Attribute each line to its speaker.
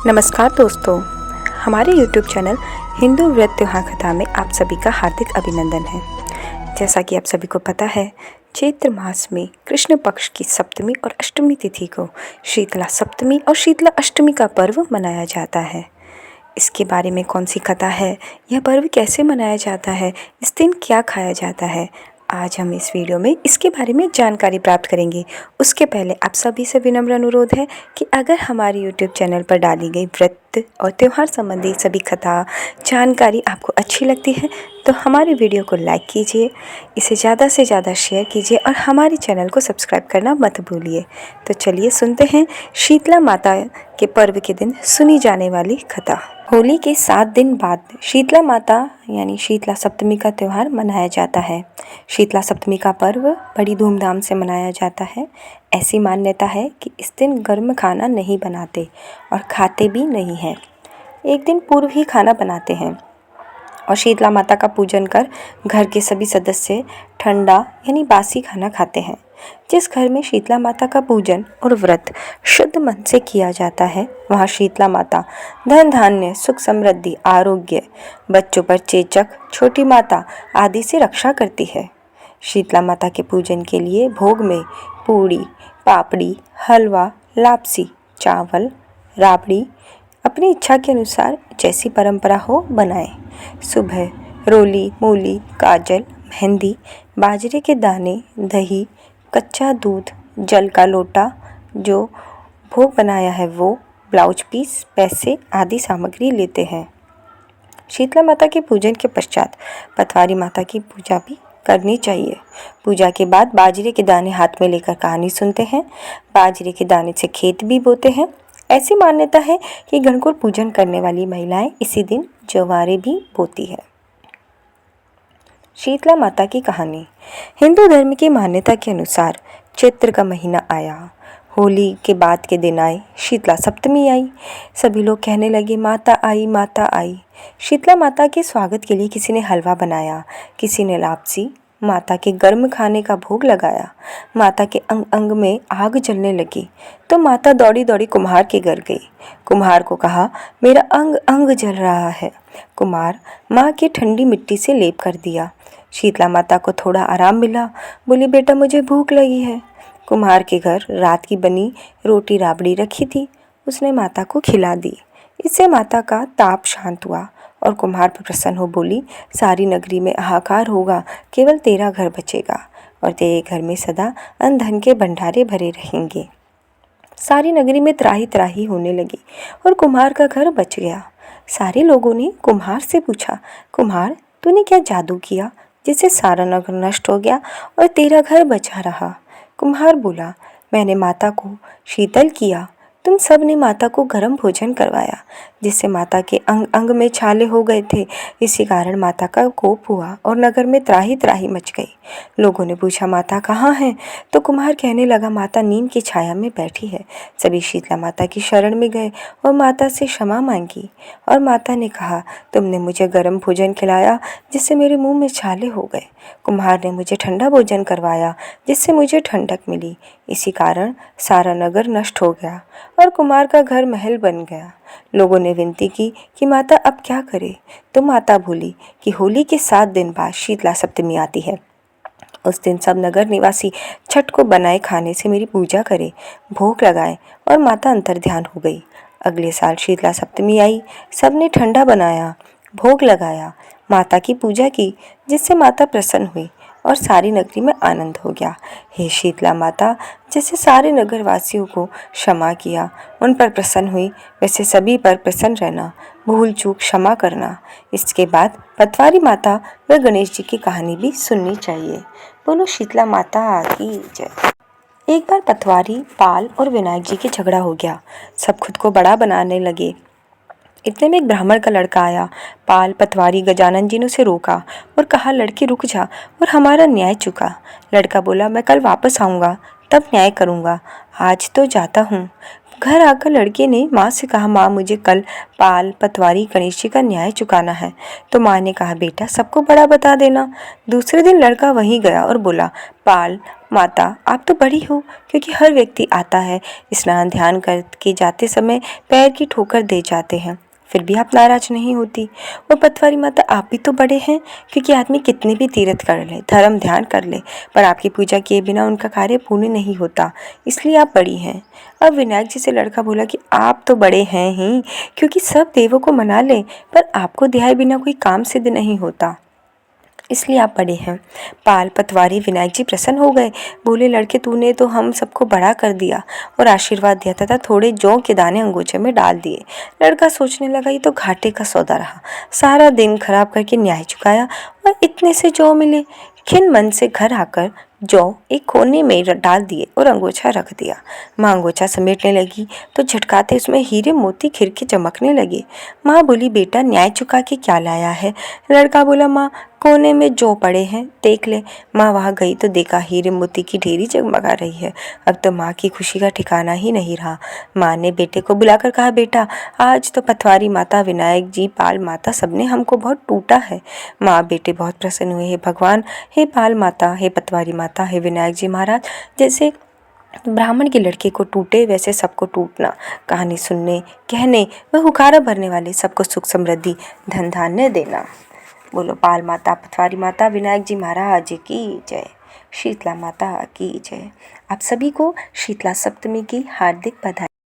Speaker 1: नमस्कार दोस्तों, हमारे YouTube चैनल हिंदू व्रत त्योहार कथा में आप सभी का हार्दिक अभिनंदन है। जैसा कि आप सभी को पता है, चैत्र मास में कृष्ण पक्ष की सप्तमी और अष्टमी तिथि को शीतला सप्तमी और शीतला अष्टमी का पर्व मनाया जाता है। इसके बारे में कौन सी कथा है, यह पर्व कैसे मनाया जाता है, इस दिन क्या खाया जाता है, आज हम इस वीडियो में इसके बारे में जानकारी प्राप्त करेंगे। उसके पहले आप सभी से विनम्र अनुरोध है कि अगर हमारे YouTube चैनल पर डाली गई व्रत और त्यौहार संबंधी सभी कथा जानकारी आपको अच्छी लगती है तो हमारे वीडियो को लाइक कीजिए, इसे ज़्यादा से ज़्यादा शेयर कीजिए और हमारे चैनल को सब्सक्राइब करना मत भूलिए। तो चलिए सुनते हैं शीतला माता के पर्व के दिन सुनी जाने वाली कथा। होली के 7 दिन बाद शीतला माता यानी शीतला सप्तमी का त्यौहार मनाया जाता है। शीतला सप्तमी का पर्व बड़ी धूमधाम से मनाया जाता है। ऐसी मान्यता है कि इस दिन गर्म खाना नहीं बनाते और खाते भी नहीं हैं। एक दिन पूर्व ही खाना बनाते हैं और शीतला माता का पूजन कर घर के सभी सदस्य ठंडा यानी बासी खाना खाते हैं। जिस घर में शीतला माता का पूजन और व्रत शुद्ध मन से किया जाता है, वहाँ शीतला माता धन धान्य, सुख समृद्धि, आरोग्य, बच्चों पर चेचक, छोटी माता आदि से रक्षा करती है। शीतला माता के पूजन के लिए भोग में पूड़ी, पापड़ी, हलवा, लापसी, चावल, राबड़ी अपनी इच्छा के अनुसार जैसी परंपरा हो बनाएं। सुबह रोली, मूली, काजल, मेहंदी, बाजरे के दाने, दही, कच्चा दूध, जल का लोटा, जो भोग बनाया है वो, ब्लाउज पीस, पैसे आदि सामग्री लेते हैं। शीतला माता के पूजन के पश्चात पतवारी माता की पूजा भी करनी चाहिए। पूजा के बाद बाजरे के दाने हाथ में लेकर कहानी सुनते हैं। बाजरे के दाने से खेत भी बोते हैं। ऐसी मान्यता है कि गणगौर पूजन करने वाली महिलाएं इसी दिन जवारे भी बोती है। शीतला माता की कहानी। हिंदू धर्म की मान्यता के अनुसार चैत्र का महीना आया, होली के बाद के दिन आए, शीतला सप्तमी आई। सभी लोग कहने लगे माता आई, माता आई। शीतला माता के स्वागत के लिए किसी ने हलवा बनाया, किसी ने लापसी, माता के गर्म खाने का भोग लगाया। माता के अंग अंग में आग जलने लगी तो माता दौड़ी दौड़ी कुम्हार के घर गई। कुम्हार को कहा, मेरा अंग अंग जल रहा है। कुम्हार माँ की ठंडी मिट्टी से लेप कर दिया। शीतला माता को थोड़ा आराम मिला, बोली बेटा मुझे भूख लगी है। कुम्हार के घर रात की बनी रोटी राबड़ी रखी थी, उसने माता को खिला दी। इससे माता का ताप शांत हुआ और कुम्हार पर प्रसन्न हो बोली, सारी नगरी में हाहाकार होगा, केवल तेरा घर बचेगा और तेरे घर में सदा अन्न धन के भंडारे भरे रहेंगे। सारी नगरी में त्राही त्राही होने लगी और कुम्हार का घर बच गया। सारे लोगों ने कुम्हार से पूछा, कुम्हार तूने क्या जादू किया जिससे सारा नगर नष्ट हो गया और तेरा घर बचा रहा? कुम्हार बोला, मैंने माता को शीतल किया, तुम सब ने माता को गर्म भोजन करवाया जिससे माता के अंग अंग में छाले हो गए थे। इसी कारण माता का कोप हुआ और नगर में त्राही त्राही मच गई। लोगों ने पूछा माता कहाँ है? तो कुम्हार कहने लगा माता नीम की छाया में बैठी है। सभी शीतला माता की शरण में गए और माता से क्षमा मांगी और माता ने कहा, तुमने मुझे गर्म भोजन खिलाया जिससे मेरे मुंह में छाले हो गए। कुम्हार ने मुझे ठंडा भोजन करवाया जिससे मुझे ठंडक मिली। इसी कारण सारा नगर नष्ट हो गया और कुम्हार का घर महल बन गया। लोगों ने विनती की कि माता अब क्या करे, तो माता बोली कि होली के 7 दिन बाद शीतला सप्तमी आती है। उस दिन सब नगर निवासी छठ को बनाए खाने से मेरी पूजा करें, भोग लगाएं और माता अंतर्ध्यान हो गई। अगले साल शीतला सप्तमी आई, सबने ठंडा बनाया, भोग लगाया, माता की पूजा की जिससे माता प्रसन्न हुई और सारी नगरी में आनंद हो गया। हे शीतला माता, जैसे सारे नगरवासियों को क्षमा किया, उन पर प्रसन्न हुई, वैसे सभी पर प्रसन्न रहना, भूल चूक क्षमा करना। इसके बाद पतवारी माता व गणेश जी की कहानी भी सुननी चाहिए। बोलो शीतला माता की जय। एक बार पतवारी, पाल और विनायक जी की झगड़ा हो गया। सब खुद को बड़ा बनाने लगे। इतने में एक ब्राह्मण का लड़का आया। पाल, पतवारी, गजानन जी ने उसे रोका और कहा, लड़की रुक जा और हमारा न्याय चुका। लड़का बोला, मैं कल वापस आऊँगा तब न्याय करूँगा, आज तो जाता हूँ। घर आकर लड़के ने माँ से कहा, माँ मुझे कल पाल, पटवारी, गणेश जी का न्याय चुकाना है। तो माँ ने कहा, बेटा सबको बड़ा बता देना। दूसरे दिन लड़का वहीं गया और बोला, पाल माता आप तो बड़ी हो, क्योंकि हर व्यक्ति आता है, स्नान ध्यान करके जाते समय पैर की ठोकर दे जाते हैं, फिर भी आप नाराज नहीं होती। वो पटवारी माता आप भी तो बड़े हैं, क्योंकि आदमी कितने भी तीर्थ कर ले, धर्म ध्यान कर ले, पर आपकी पूजा किए बिना उनका कार्य पूर्ण नहीं होता, इसलिए आप बड़ी हैं। अब विनायक जी से लड़का बोला कि आप तो बड़े हैं ही, क्योंकि सब देवों को मना ले, पर आपको ध्याए बिना कोई काम सिद्ध नहीं होता, इसलिए आप बड़े हैं। पाल, पटवारी, विनायक जी प्रसन्न हो गए। बोले, लड़के तूने तो हम सबको बड़ा कर दिया और आशीर्वाद दिया तथा थोड़े जौ के दाने अंगोछे में डाल दिए। लड़का सोचने लगा, ये तो घाटे का सौदा रहा, सारा दिन खराब करके न्याय चुकाया और इतने से जौ मिले। खिन्न मन से घर आकर जौ एक कोने में डाल दिए और अंगोछा रख दिया। माँ अंगोछा समेटने लगी तो झटकाते उसमें हीरे मोती खिर के चमकने लगे। माँ बोली, बेटा न्याय चुका के क्या लाया है? लड़का बोला, माँ कोने में जौ पड़े हैं, देख ले। माँ वहाँ गई तो देखा हीरे मोती की ढेरी जगमगा रही है। अब तो माँ की खुशी का ठिकाना ही नहीं रहा। माँ ने बेटे को बुलाकर कहा, बेटा आज तो पटवारी माता, विनायक जी, पाल माता सबने हमको बहुत टूटा है। माँ बेटे बहुत प्रसन्न हुए। हे भगवान, हे पाल माता, हे पटवारी माता, हे विनायक जी महाराज, जैसे ब्राह्मण के लड़के को टूटे वैसे सबको टूटना। कहानी सुनने, कहने व हुकारा भरने वाले सबको सुख समृद्धि धन धान्य देना। बोलो पाल माता, पटवारी माता, विनायक जी महाराज की जय, शीतला माता की जय। आप सभी को शीतला सप्तमी की हार्दिक बधाई।